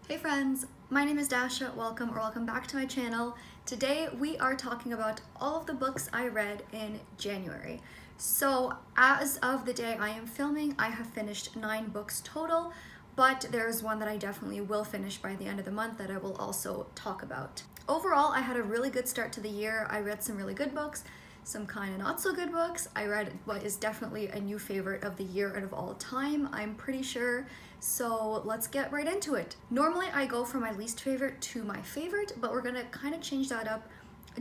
Hey friends, my name is Dasha. Welcome back to my channel. Today we are talking about all of the books I read in January. So as of the day I am filming, I have finished 9 books total, but there's one that I definitely will finish by the end of the month that I will also talk about. Overall, I had a really good start to the year. I read some really good books, some kind of not so good books. I read what is definitely a new favorite of the year and of all time, I'm pretty sure. So let's get right into it. Normally I go from my least favorite to my favorite, but we're gonna kind of change that up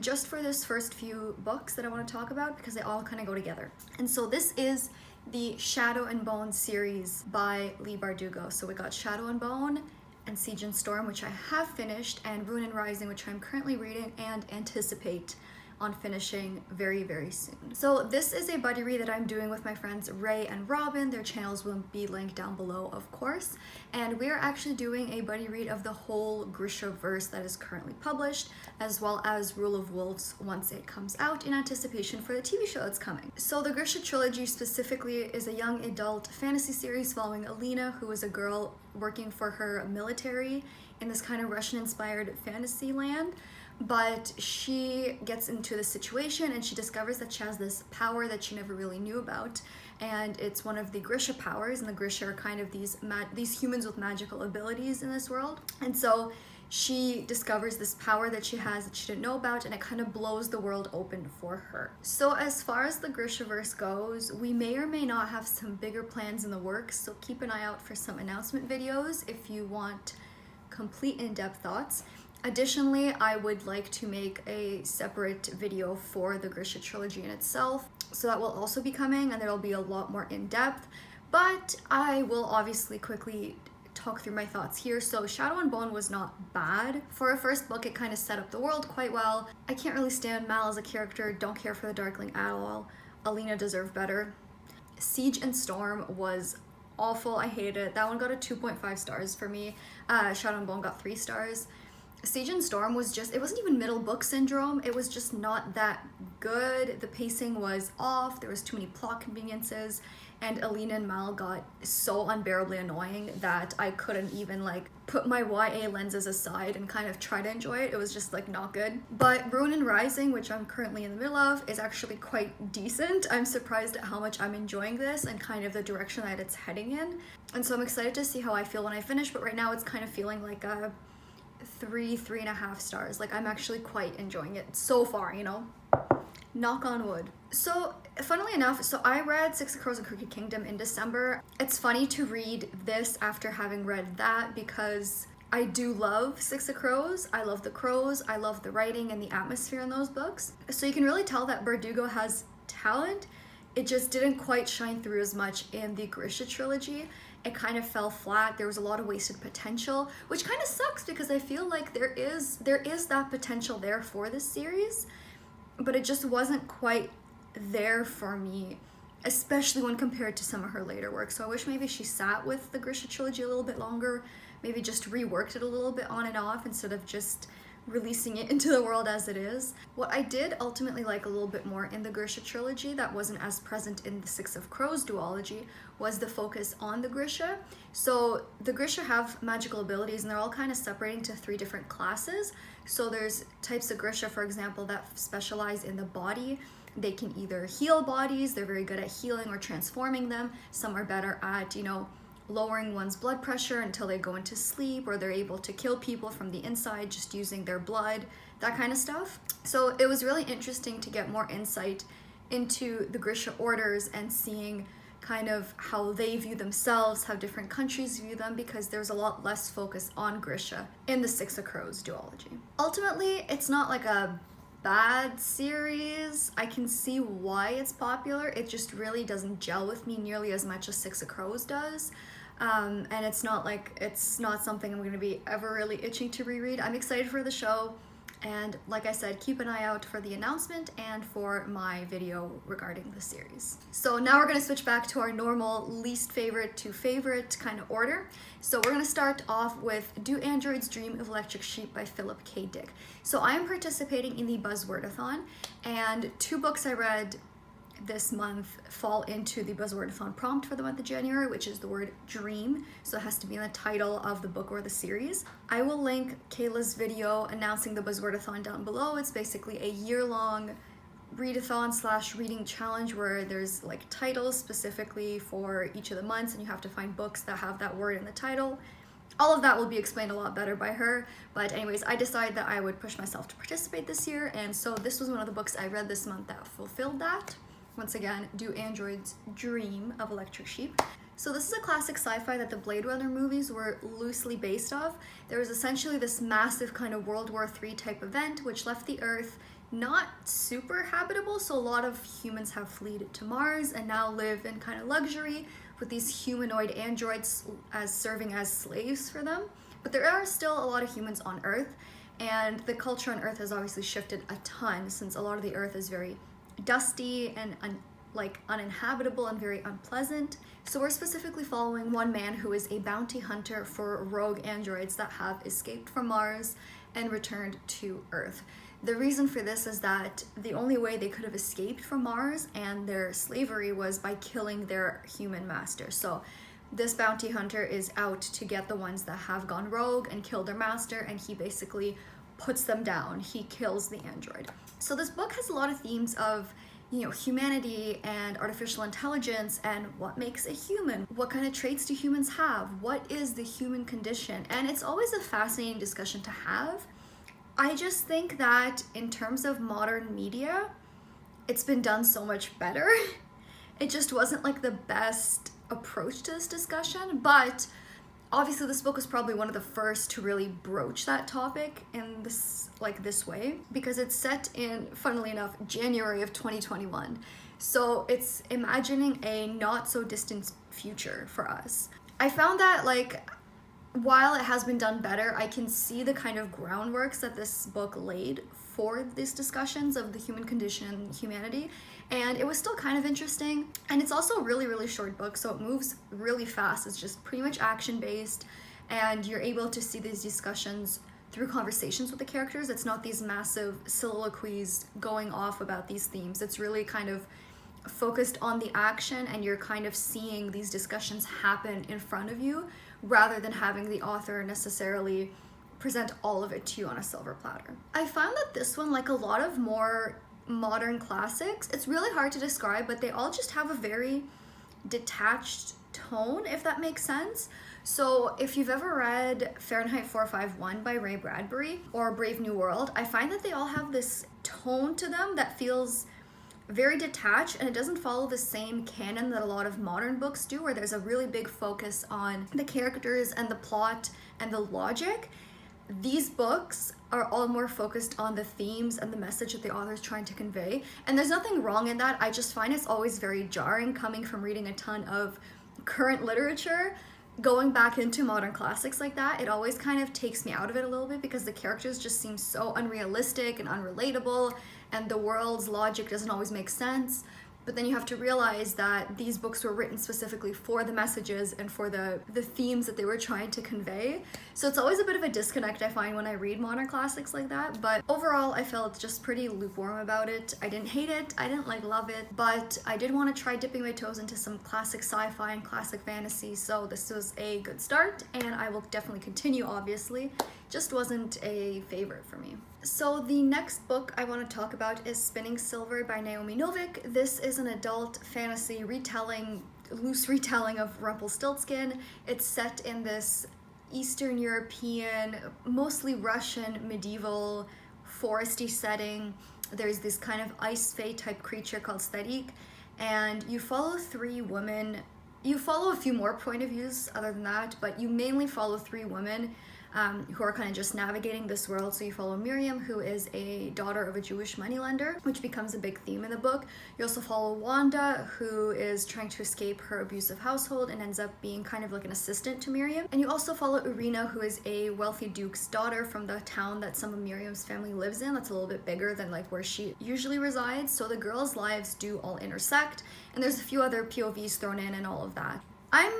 just for this first few books that I want to talk about because they all kind of go together. And so this is the Shadow and Bone series by Leigh Bardugo. So we got Shadow and Bone and Siege and Storm, which I have finished, and Ruin and Rising, which I'm currently reading and anticipate on finishing very, very soon. So this is a buddy read that I'm doing with my friends Ray and Robin. Their channels will be linked down below, of course. And we're actually doing a buddy read of the whole Grisha verse that is currently published, as well as Rule of Wolves once it comes out, in anticipation for the TV show that's coming. So the Grisha trilogy specifically is a young adult fantasy series following Alina, who is a girl working for her military in this kind of Russian-inspired fantasy land. But she gets into this situation and she discovers that she has this power that she never really knew about, and it's one of the Grisha powers, and the Grisha are kind of these humans with magical abilities in this world. And so she discovers this power that she has that she didn't know about, and it kind of blows the world open for her. So as far as the Grishaverse goes, we may or may not have some bigger plans in the works, so keep an eye out for some announcement videos if you want complete in-depth thoughts. Additionally, I would like to make a separate video for the Grisha trilogy in itself, so that will also be coming, and there will be a lot more in-depth, but I will obviously quickly talk through my thoughts here. So Shadow and Bone was not bad. For a first book, it kind of set up the world quite well. I can't really stand Mal as a character, don't care for the Darkling at all. Alina deserved better. Siege and Storm was awful, I hated it. That one got a 2.5 stars for me. Shadow and Bone got 3 stars. Siege and Storm was just, it wasn't even middle book syndrome, it was just not that good. The pacing was off, there was too many plot conveniences, and Alina and Mal got so unbearably annoying that I couldn't even like put my YA lenses aside and kind of try to enjoy it. It was just like not good. But Ruin and Rising, which I'm currently in the middle of, is actually quite decent. I'm surprised at how much I'm enjoying this and kind of the direction that it's heading in. And so I'm excited to see how I feel when I finish, but right now it's kind of feeling like a 3.5 stars. Like, I'm actually quite enjoying it so far, you know, knock on wood. So funnily enough, so I read Six of Crows and Crooked Kingdom in December. It's funny to read this after having read that because I do love Six of Crows. I love the crows, I love the writing and the atmosphere in those books. So you can really tell that Bardugo has talent. It just didn't quite shine through as much in the Grisha trilogy. It kind of fell flat. There was a lot of wasted potential, which kind of sucks because I feel like there is that potential there for this series, but it just wasn't quite there for me, especially when compared to some of her later work. So I wish maybe she sat with the Grisha trilogy a little bit longer, maybe just reworked it a little bit on and off instead of just releasing it into the world as it is. What I did ultimately like a little bit more in the Grisha trilogy that wasn't as present in the Six of Crows duology was the focus on the Grisha. So the Grisha have magical abilities and they're all kind of separating to 3 different classes. So there's types of Grisha, for example, that specialize in the body. They can either heal bodies, they're very good at healing or transforming them. Some are better at, you know, lowering one's blood pressure until they go into sleep, or they're able to kill people from the inside just using their blood, that kind of stuff. So it was really interesting to get more insight into the Grisha orders and seeing kind of how they view themselves, how different countries view them, because there's a lot less focus on Grisha in the Six of Crows duology. Ultimately, it's not like a bad series. I can see why it's popular. It just really doesn't gel with me nearly as much as Six of Crows does. And it's not something I'm going to be ever really itching to reread. I'm excited for the show, and like I said, keep an eye out for the announcement and for my video regarding the series. So now we're going to switch back to our normal least favorite to favorite kind of order. So we're going to start off with Do Androids Dream of Electric Sheep by Philip K. Dick. So I am participating in the BUZZWORDATHON, and 2 books I read this month fall into the Buzzwordathon prompt for the month of January, which is the word dream. So it has to be in the title of the book or the series. I will link Kayla's video announcing the Buzzwordathon down below. It's basically a year-long readathon / reading challenge where there's like titles specifically for each of the months, and you have to find books that have that word in the title. All of that will be explained a lot better by her, but anyways, I decided that I would push myself to participate this year, and so this was one of the books I read this month that fulfilled that. Once again, Do Androids Dream of Electric Sheep. So this is a classic sci-fi that the Blade Runner movies were loosely based off. There was essentially this massive kind of World War III type event which left the Earth not super habitable, so a lot of humans have fled to Mars and now live in kind of luxury with these humanoid androids as serving as slaves for them. But there are still a lot of humans on Earth, and the culture on Earth has obviously shifted a ton since a lot of the Earth is very dusty and uninhabitable and very unpleasant. So we're specifically following one man who is a bounty hunter for rogue androids that have escaped from Mars and returned to Earth. The reason for this is that the only way they could have escaped from Mars and their slavery was by killing their human master. So this bounty hunter is out to get the ones that have gone rogue and killed their master, and he basically puts them down. He kills the android. So this book has a lot of themes of, you know, humanity and artificial intelligence and what makes a human, what kind of traits do humans have, what is the human condition, and it's always a fascinating discussion to have. I just think that in terms of modern media, it's been done so much better. It just wasn't like the best approach to this discussion, but obviously this book was probably one of the first to really broach that topic in this way, because it's set in, funnily enough, January of 2021. So it's imagining a not so distant future for us. I found that while it has been done better, I can see the kind of groundworks that this book laid for these discussions of the human condition and humanity, and it was still kind of interesting. And it's also a really, really short book, so it moves really fast. It's just pretty much action-based, and you're able to see these discussions through conversations with the characters. It's not these massive soliloquies going off about these themes. It's really kind of focused on the action, and you're kind of seeing these discussions happen in front of you rather than having the author necessarily present all of it to you on a silver platter. I found that this one, like a lot of more modern classics, it's really hard to describe, but they all just have a very detached tone, if that makes sense. So if you've ever read Fahrenheit 451 by Ray Bradbury or Brave New World, I find that they all have this tone to them that feels very detached, and it doesn't follow the same canon that a lot of modern books do, where there's a really big focus on the characters and the plot and the logic. These books are all more focused on the themes and the message that the author is trying to convey, and there's nothing wrong in that. I just find it's always very jarring coming from reading a ton of current literature. Going back into modern classics like that, it always kind of takes me out of it a little bit, because the characters just seem so unrealistic and unrelatable, and the world's logic doesn't always make sense. But then you have to realize that these books were written specifically for the messages and for the themes that they were trying to convey. So it's always a bit of a disconnect, I find, when I read modern classics like that. But overall, I felt just pretty lukewarm about it. I didn't hate it, I didn't love it, but I did want to try dipping my toes into some classic sci-fi and classic fantasy. So this was a good start, and I will definitely continue, obviously. Just wasn't a favorite for me. So the next book I want to talk about is Spinning Silver by Naomi Novik. This is an adult fantasy loose retelling of Rumpelstiltskin. It's set in this Eastern European, mostly Russian, medieval, foresty setting. There's this kind of ice fae type creature called Starik, and you follow three women. You follow a few more point of views other than that, but you mainly follow three women who are kind of just navigating this world. So you follow Miriam, who is a daughter of a Jewish moneylender, which becomes a big theme in the book. You also follow Wanda, who is trying to escape her abusive household and ends up being kind of like an assistant to Miriam. And you also follow Irina, who is a wealthy duke's daughter from the town that some of Miriam's family lives in. That's a little bit bigger than like where she usually resides. So the girls' lives do all intersect, and there's a few other POVs thrown in and all of that. I'm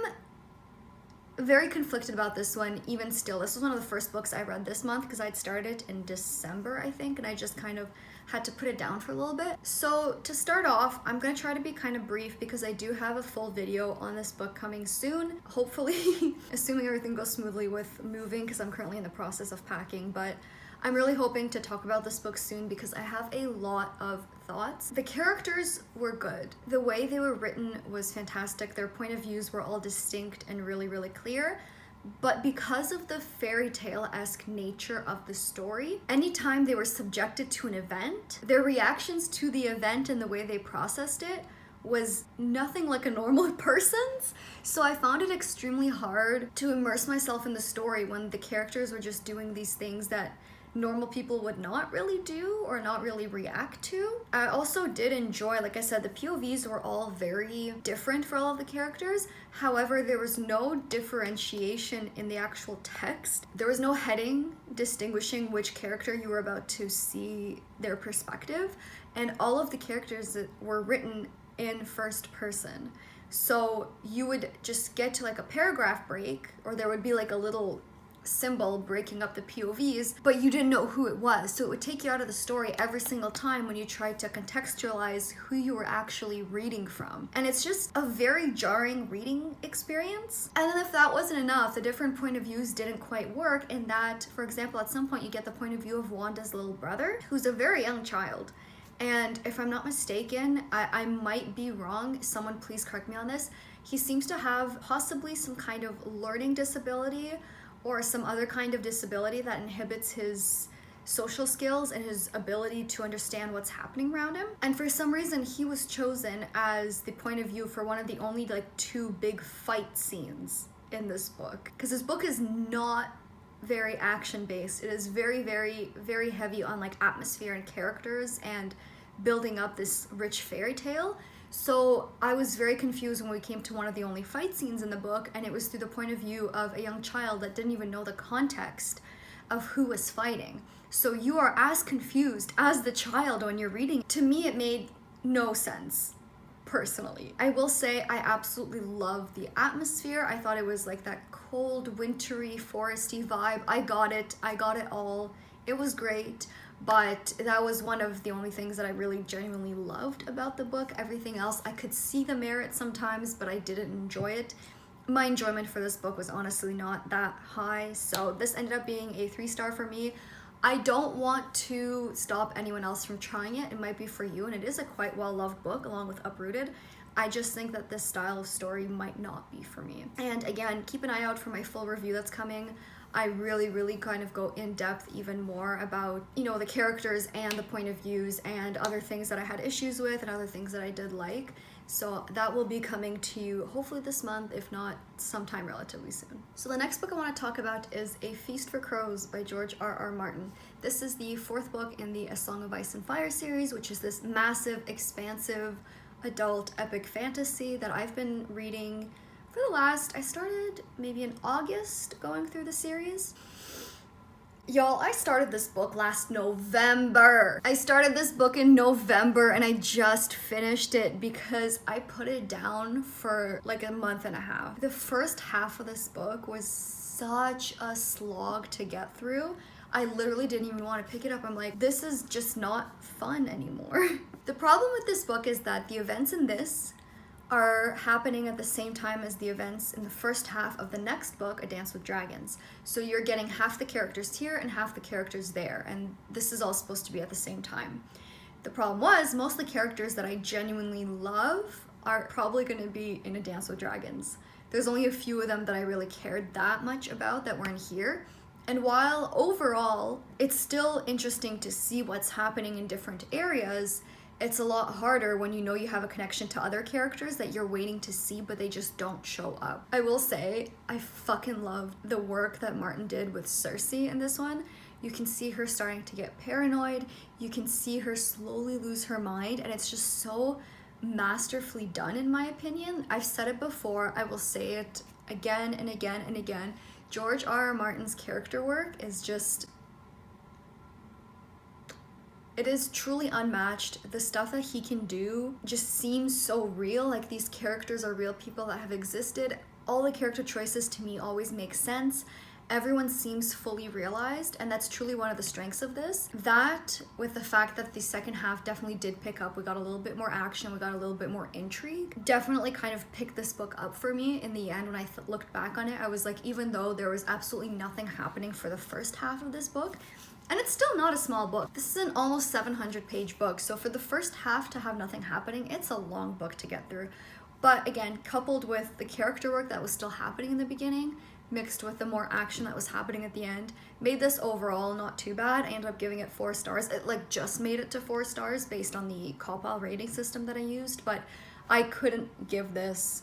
very conflicted about this one even still. This was one of the first books I read this month because I'd started it in December, I think, and I just kind of had to put it down for a little bit. So to start off, I'm gonna try to be kind of brief because I do have a full video on this book coming soon, hopefully, assuming everything goes smoothly with moving, because I'm currently in the process of packing. But I'm really hoping to talk about this book soon because I have a lot of thoughts. The characters were good. The way they were written was fantastic. Their point of views were all distinct and really, really clear. But because of the fairy tale-esque nature of the story, anytime they were subjected to an event, their reactions to the event and the way they processed it was nothing like a normal person's. So I found it extremely hard to immerse myself in the story when the characters were just doing these things that normal people would not really do or not really react to. I also did enjoy, like I said, the POVs were all very different for all of the characters. However, there was no differentiation in the actual text. There was no heading distinguishing which character you were about to see their perspective, and all of the characters that were written in first person. So you would just get to like a paragraph break, or there would be like a little symbol breaking up the POVs, but you didn't know who it was. So it would take you out of the story every single time when you tried to contextualize who you were actually reading from. And it's just a very jarring reading experience. And then if that wasn't enough, the different point of views didn't quite work in that, for example, at some point you get the point of view of Wanda's little brother, who's a very young child. And if I'm not mistaken, I might be wrong, someone please correct me on this, he seems to have possibly some kind of learning disability or some other kind of disability that inhibits his social skills and his ability to understand what's happening around him. And for some reason, he was chosen as the point of view for one of the only like 2 big fight scenes in this book. Because this book is not very action-based. It is very, very, very heavy on like atmosphere and characters and building up this rich fairy tale. So I was very confused when we came to one of the only fight scenes in the book, and it was through the point of view of a young child that didn't even know the context of who was fighting. So you are as confused as the child when you're reading. To me, it made no sense, personally. I will say I absolutely love the atmosphere. I thought it was like that cold, wintry, foresty vibe. I got it all. It was great. But that was one of the only things that I really genuinely loved about the book. Everything else, I could see the merit sometimes, but I didn't enjoy it. My enjoyment for this book was honestly not that high, so this ended up being a 3-star for me. I don't want to stop anyone else from trying it. It might be for you, and it is a quite well-loved book along with Uprooted. I just think that this style of story might not be for me. And again, keep an eye out for my full review that's coming. I really, really kind of go in depth even more about, you know, the characters and the point of views and other things that I had issues with and other things that I did like. So that will be coming to you hopefully this month, if not sometime relatively soon. So the next book I want to talk about is A Feast for Crows by George R.R. Martin. This is the 4th book in the A Song of Ice and Fire series, which is this massive, expansive, adult epic fantasy that I've been reading for the last, I started maybe in August going through the series. Y'all, I started this book last November. I started this book in November and I just finished it because I put it down for like a month and a half. The first half of this book was such a slog to get through. I literally didn't even want to pick it up. I'm like, this is just not fun anymore. The problem with this book is that the events in this are happening at the same time as the events in the first half of the next book, A Dance with Dragons. So you're getting half the characters here and half the characters there, and this is all supposed to be at the same time. The problem was, most of the characters that I genuinely love are probably going to be in A Dance with Dragons. There's only a few of them that I really cared that much about that weren't here. And while overall, it's still interesting to see what's happening in different areas, it's a lot harder when you know you have a connection to other characters that you're waiting to see, but they just don't show up. I will say, I fucking loved the work that Martin did with Cersei in this one. You can see her starting to get paranoid. You can see her slowly lose her mind, and it's just so masterfully done, in my opinion. I've said it before, I will say it again and again and again. George R.R. Martin's character work is just... it is truly unmatched. The stuff that he can do just seems so real, like these characters are real people that have existed. all the character choices to me always make sense. Everyone seems fully realized, and that's truly one of the strengths of this. That, with the fact that the second half definitely did pick up, we got a little bit more action, we got a little bit more intrigue, definitely kind of picked this book up for me in the end. When I looked back on it, I was like, even though there was absolutely nothing happening for the first half of this book, and it's still not a small book. This is an almost 700-page book, so for the first half to have nothing happening, it's a long book to get through. But again, coupled with the character work that was still happening in the beginning, mixed with the more action that was happening at the end, made this overall not too bad. I ended up giving it 4 stars. It like just made it to 4 stars based on the Copal rating system that I used, but I couldn't give this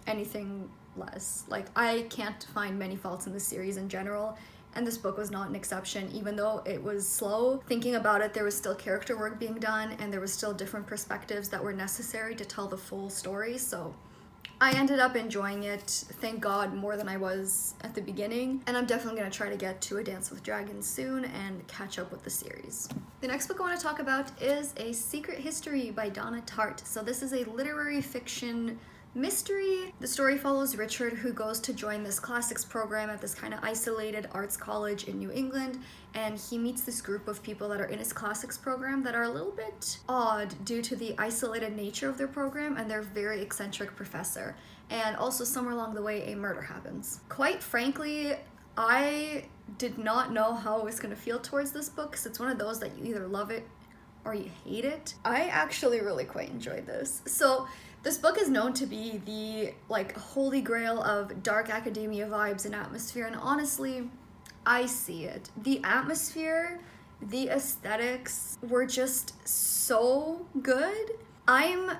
anything less. Like, I can't find many faults in the series in general, and this book was not an exception. Even though it was slow, thinking about it, there was still character work being done, and there was still different perspectives that were necessary to tell the full story, so I ended up enjoying it, thank God, more than I was at the beginning, and I'm definitely going to try to get to A Dance with Dragons soon and catch up with the series. The next book I want to talk about is A Secret History by Donna Tartt. So this is a literary fiction mystery. The story follows Richard, who goes to join this classics program at this kind of isolated arts college in New England, and he meets this group of people that are in his classics program that are a little bit odd due to the isolated nature of their program and their very eccentric professor. And also somewhere along the way, a murder happens. Quite frankly, I did not know how I was going to feel towards this book, because it's one of those that you either love it or you hate it. I actually really quite enjoyed this. So this book is known to be the like holy grail of dark academia vibes and atmosphere, and honestly, I see it. The atmosphere, the aesthetics were just so good. I'm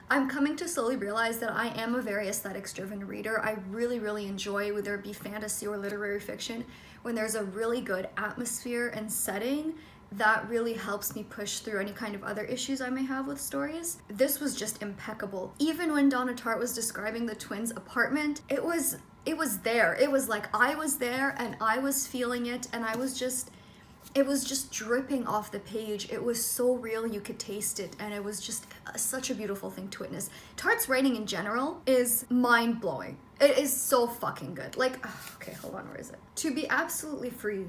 coming to slowly realize that I am a very aesthetics driven reader. I really enjoy, whether it be fantasy or literary fiction, when there's a really good atmosphere and setting that really helps me push through any kind of other issues I may have with stories. This was just impeccable. Even when Donna Tartt was describing the twins' apartment, it was there. It was like I was there and I was feeling it, and it was just dripping off the page. It was so real, you could taste it, and it was just such a beautiful thing to witness. Tartt's writing in general is mind-blowing. It is so fucking good. Like, okay, hold on, where is it? To be absolutely free.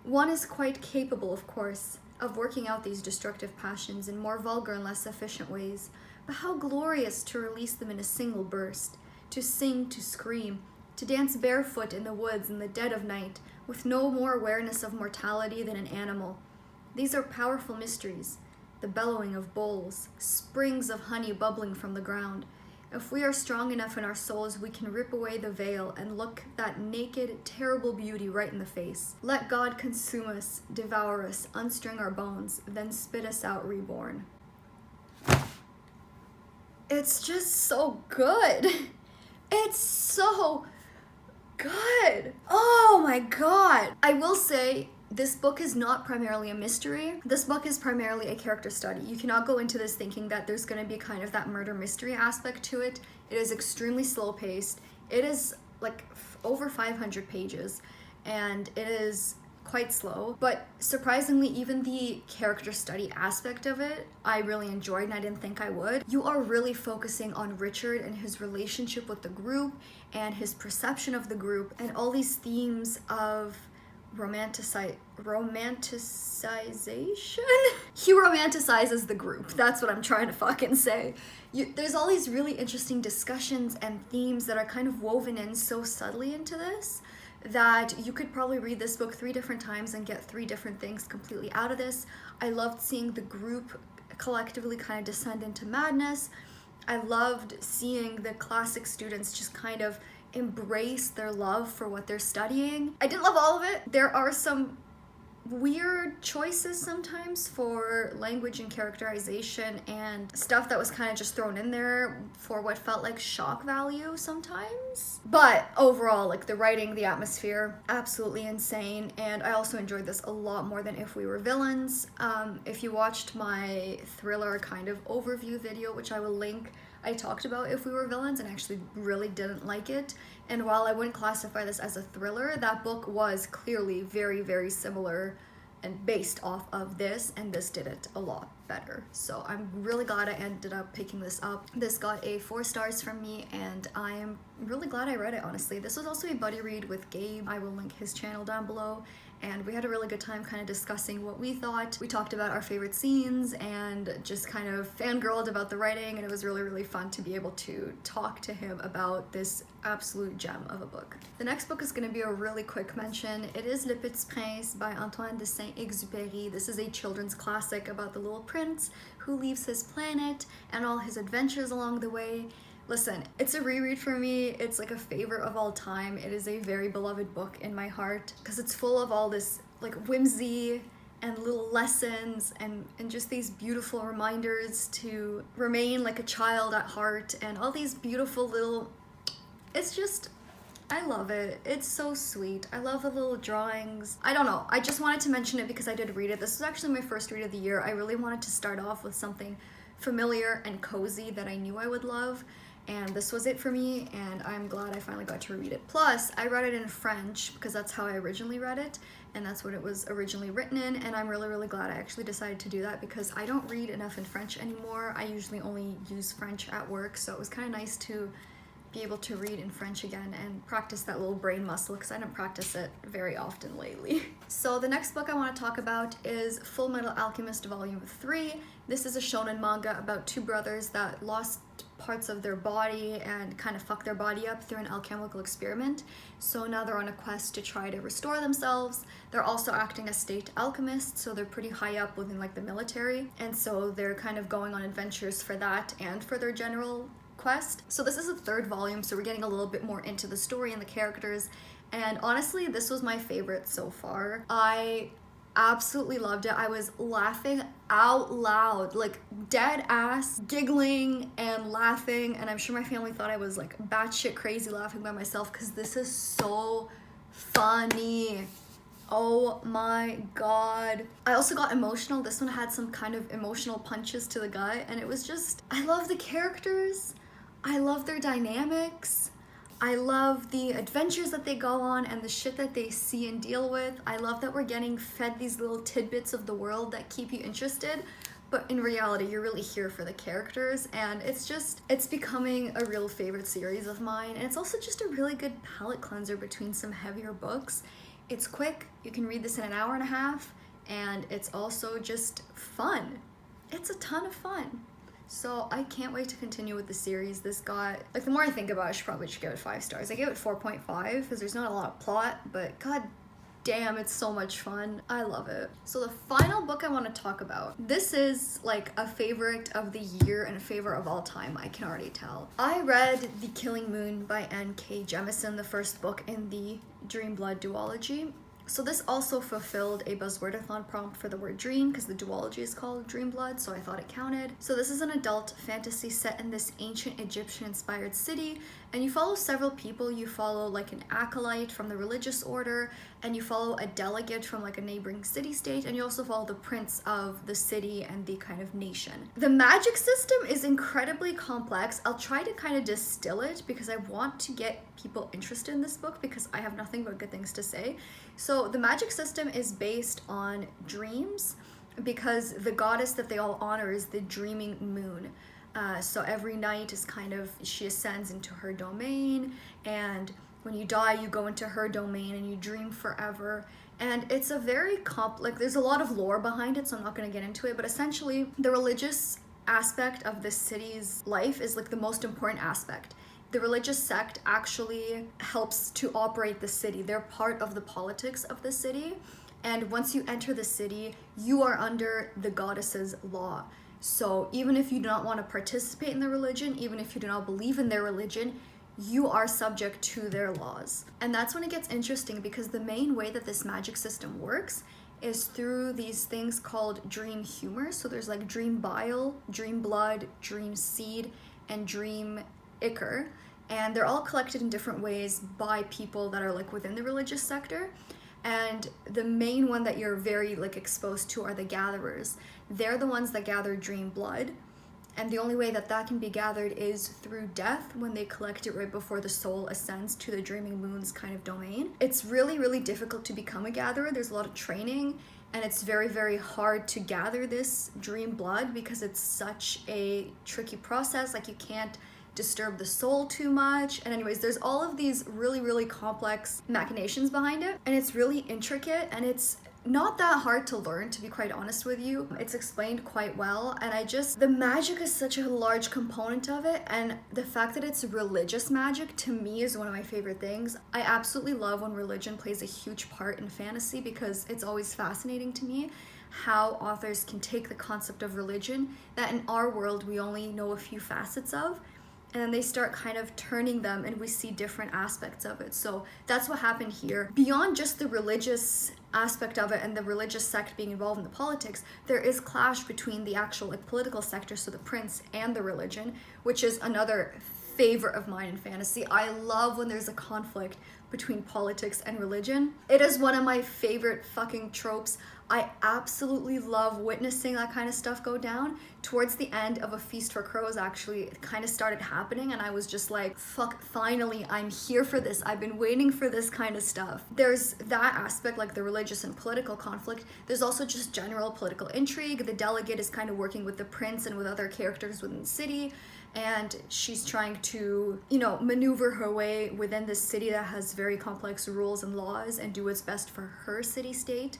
One is quite capable, of course, of working out these destructive passions in more vulgar and less efficient ways, but how glorious to release them in a single burst, to sing, to scream, to dance barefoot in the woods in the dead of night, with no more awareness of mortality than an animal. These are powerful mysteries, the bellowing of bulls, springs of honey bubbling from the ground. If we are strong enough in our souls, we can rip away the veil and look that naked, terrible beauty right in the face. Let God consume us, devour us, unstring our bones, then spit us out reborn. It's just so good. It's so good. Oh my God. I will say, this book is not primarily a mystery. This book is primarily a character study. You cannot go into this thinking that there's going to be kind of that murder mystery aspect to it. It is extremely slow paced. It is like over 500 pages, and it is quite slow, but surprisingly, even the character study aspect of it, I really enjoyed, and I didn't think I would. You are really focusing on Richard and his relationship with the group and his perception of the group, and all these themes of romanticization. He romanticizes the group. That's what I'm trying to fucking say. There's all these really interesting discussions and themes that are kind of woven in so subtly into this that you could probably read this book 3 different times and get 3 different things completely out of this. I loved seeing the group collectively kind of descend into madness. I loved seeing the classic students just kind of embrace their love for what they're studying. I didn't love all of it. There are some weird choices sometimes for language and characterization and stuff that was kind of just thrown in there for what felt like shock value sometimes. But overall, like the writing, the atmosphere, absolutely insane. And I also enjoyed this a lot more than If We Were Villains. If you watched my thriller kind of overview video, which I will link, I talked about If We Were Villains and actually really didn't like it. And while I wouldn't classify this as a thriller, that book was clearly very, very similar and based off of this, and this did it a lot better. So I'm really glad I ended up picking this up. This got a 4 stars from me, and I am really glad I read it, honestly. This was also a buddy read with Gabe. I will link his channel down below, and we had a really good time kind of discussing what we thought. We talked about our favorite scenes and just kind of fangirled about the writing, and it was really, really fun to be able to talk to him about this absolute gem of a book. The next book is going to be a really quick mention. It is Le Petit Prince by Antoine de Saint-Exupéry. This is a children's classic about the little prince who leaves his planet and all his adventures along the way. Listen, it's a reread for me. It's like a favorite of all time. It is a very beloved book in my heart because it's full of all this like whimsy and little lessons and just these beautiful reminders to remain like a child at heart, and all these beautiful little, it's just, I love it. It's so sweet. I love the little drawings. I don't know. I just wanted to mention it because I did read it. This was actually my first read of the year. I really wanted to start off with something familiar and cozy that I knew I would love. And this was it for me, and I'm glad I finally got to read it. Plus, I read it in French because that's how I originally read it, and that's what it was originally written in, and I'm really, really glad I actually decided to do that because I don't read enough in French anymore. I usually only use French at work, so it was kind of nice to be able to read in French again and practice that little brain muscle because I don't practice it very often lately. So the next book I want to talk about is Fullmetal Alchemist Volume 3. This is a shonen manga about 2 brothers that lost parts of their body and kind of fucked their body up through an alchemical experiment. So now they're on a quest to try to restore themselves. They're also acting as state alchemists, so they're pretty high up within like the military. And so they're kind of going on adventures for that and for their general quest. So this is the 3rd volume, so we're getting a little bit more into the story and the characters. And honestly, this was my favorite so far. I absolutely loved it. I was laughing out loud, like dead ass, giggling and laughing, and I'm sure my family thought I was like batshit crazy laughing by myself because this is so funny. Oh my god. I also got emotional. This one had some kind of emotional punches to the gut, and it was just, I love the characters. I love their dynamics. I love the adventures that they go on and the shit that they see and deal with. I love that we're getting fed these little tidbits of the world that keep you interested, but in reality, you're really here for the characters, and it's becoming a real favorite series of mine, and it's also just a really good palate cleanser between some heavier books. It's quick, you can read this in an hour and a half, and it's also just fun. It's a ton of fun. So I can't wait to continue with the series. This got, like, the more I think about it, I should give it 5 stars. I gave it 4.5 because there's not a lot of plot, but god damn, it's so much fun. I love it. So the final book I want to talk about, this is like a favorite of the year and a favorite of all time, I can already tell. I read The Killing Moon by N.K. Jemisin, the first book in the Dreamblood duology. So this also fulfilled a BUZZWORDATHON prompt for the word dream because the duology is called Dreamblood, so I thought it counted. So this is an adult fantasy set in this ancient Egyptian-inspired city, and you follow several people. You follow like an acolyte from the religious order, and you follow a delegate from like a neighboring city-state, and you also follow the prince of the city and the kind of nation. The magic system is incredibly complex. I'll try to kind of distill it because I want to get people interested in this book because I have nothing but good things to say. So the magic system is based on dreams because the goddess that they all honor is the dreaming moon. So every night is kind of, she ascends into her domain, and when you die, you go into her domain and you dream forever. And it's a very like there's a lot of lore behind it, so I'm not going to get into it, but essentially the religious aspect of this city's life is like the most important aspect. The religious sect actually helps to operate the city. They're part of the politics of the city. And once you enter the city, you are under the goddess's law. So even if you do not want to participate in the religion, even if you do not believe in their religion, you are subject to their laws. And that's when it gets interesting because the main way that this magic system works is through these things called dream humor. So there's like dream bile, dream blood, dream seed, and dream ichor, and they're all collected in different ways by people that are like within the religious sector. And the main one that you're very like exposed to are the gatherers. They're the ones that gather dream blood, and the only way that that can be gathered is through death, when they collect it right before the soul ascends to the dreaming moon's kind of domain. It's really, really difficult to become a gatherer. There's a lot of training, and it's very, very hard to gather this dream blood because it's such a tricky process. Like, you can't disturb the soul too much. And anyways, there's all of these really, really complex machinations behind it, and it's really intricate, and it's not that hard to learn, to be quite honest with you. It's explained quite well, and the magic is such a large component of it, and the fact that it's religious magic to me is one of my favorite things. I absolutely love when religion plays a huge part in fantasy because it's always fascinating to me how authors can take the concept of religion that in our world we only know a few facets of, and then they start kind of turning them and we see different aspects of it. So that's what happened here. Beyond just the religious aspect of it and the religious sect being involved in the politics, there is clash between the actual like political sector, so the prince, and the religion, which is another favorite of mine in fantasy. I love when there's a conflict between politics and religion. It is one of my favorite fucking tropes. I absolutely love witnessing that kind of stuff go down. Towards the end of A Feast for Crows, actually, it kind of started happening, and I was just like, fuck, finally, I'm here for this. I've been waiting for this kind of stuff. There's that aspect, like the religious and political conflict. There's also just general political intrigue. The delegate is kind of working with the prince and with other characters within the city, and she's trying to, you know, maneuver her way within this city that has very complex rules and laws and do what's best for her city-state.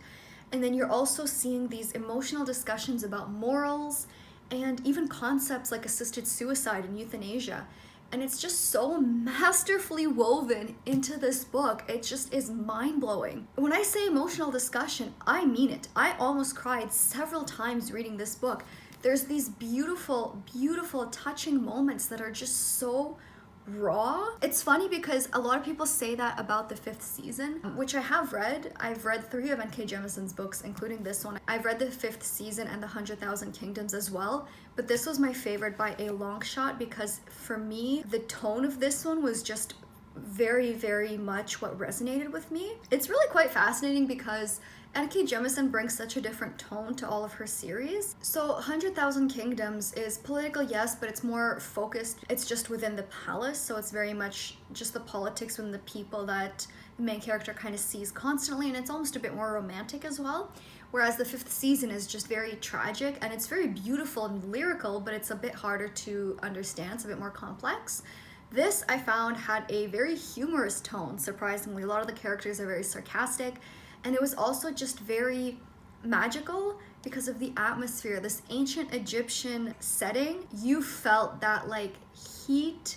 And then you're also seeing these emotional discussions about morals and even concepts like assisted suicide and euthanasia. And it's just so masterfully woven into this book. It just is mind-blowing. When I say emotional discussion, I mean it. I almost cried several times reading this book. There's these beautiful, beautiful, touching moments that are just so raw. It's funny because a lot of people say that about the 5th season, which I have read. I've read 3 of N.K. Jemisin's books, including this one. I've read the 5th season and the 100,000 Kingdoms as well, but this was my favorite by a long shot because for me, the tone of this one was just very, very much what resonated with me. It's really quite fascinating because N.K. Jemisin brings such a different tone to all of her series. So 100,000 Kingdoms is political, yes, but it's more focused. It's just within the palace, so it's very much just the politics within the people that the main character kind of sees constantly, and it's almost a bit more romantic as well. Whereas the 5th season is just very tragic, and it's very beautiful and lyrical, but it's a bit harder to understand. It's a bit more complex. This, I found, had a very humorous tone, surprisingly. A lot of the characters are very sarcastic, and it was also just very magical because of the atmosphere. This ancient Egyptian setting, you felt that like heat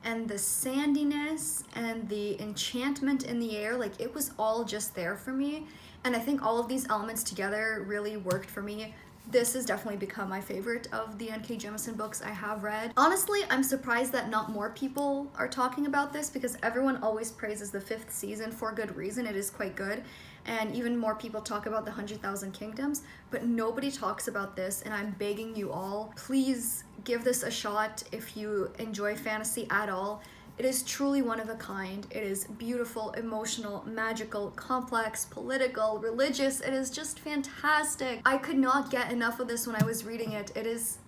and the sandiness and the enchantment in the air. Like, it was all just there for me, and I think all of these elements together really worked for me. This has definitely become my favorite of the N.K. Jemisin books I have read. Honestly, I'm surprised that not more people are talking about this because everyone always praises the 5th season for good reason. It is quite good, and even more people talk about the 100,000 Kingdoms, but nobody talks about this, and I'm begging you all, please give this a shot if you enjoy fantasy at all. It is truly one of a kind. It is beautiful, emotional, magical, complex, political, religious. It is just fantastic. I could not get enough of this when I was reading it. It is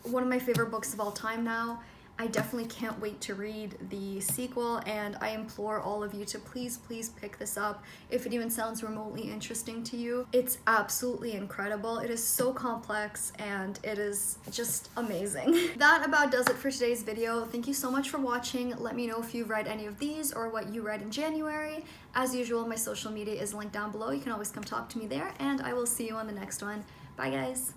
one of my favorite books of all time now. I definitely can't wait to read the sequel, and I implore all of you to please, please pick this up if it even sounds remotely interesting to you. It's absolutely incredible. It is so complex, and it is just amazing. That about does it for today's video. Thank you so much for watching. Let me know if you've read any of these or what you read in January. As usual, my social media is linked down below. You can always come talk to me there, and I will see you on the next one. Bye, guys.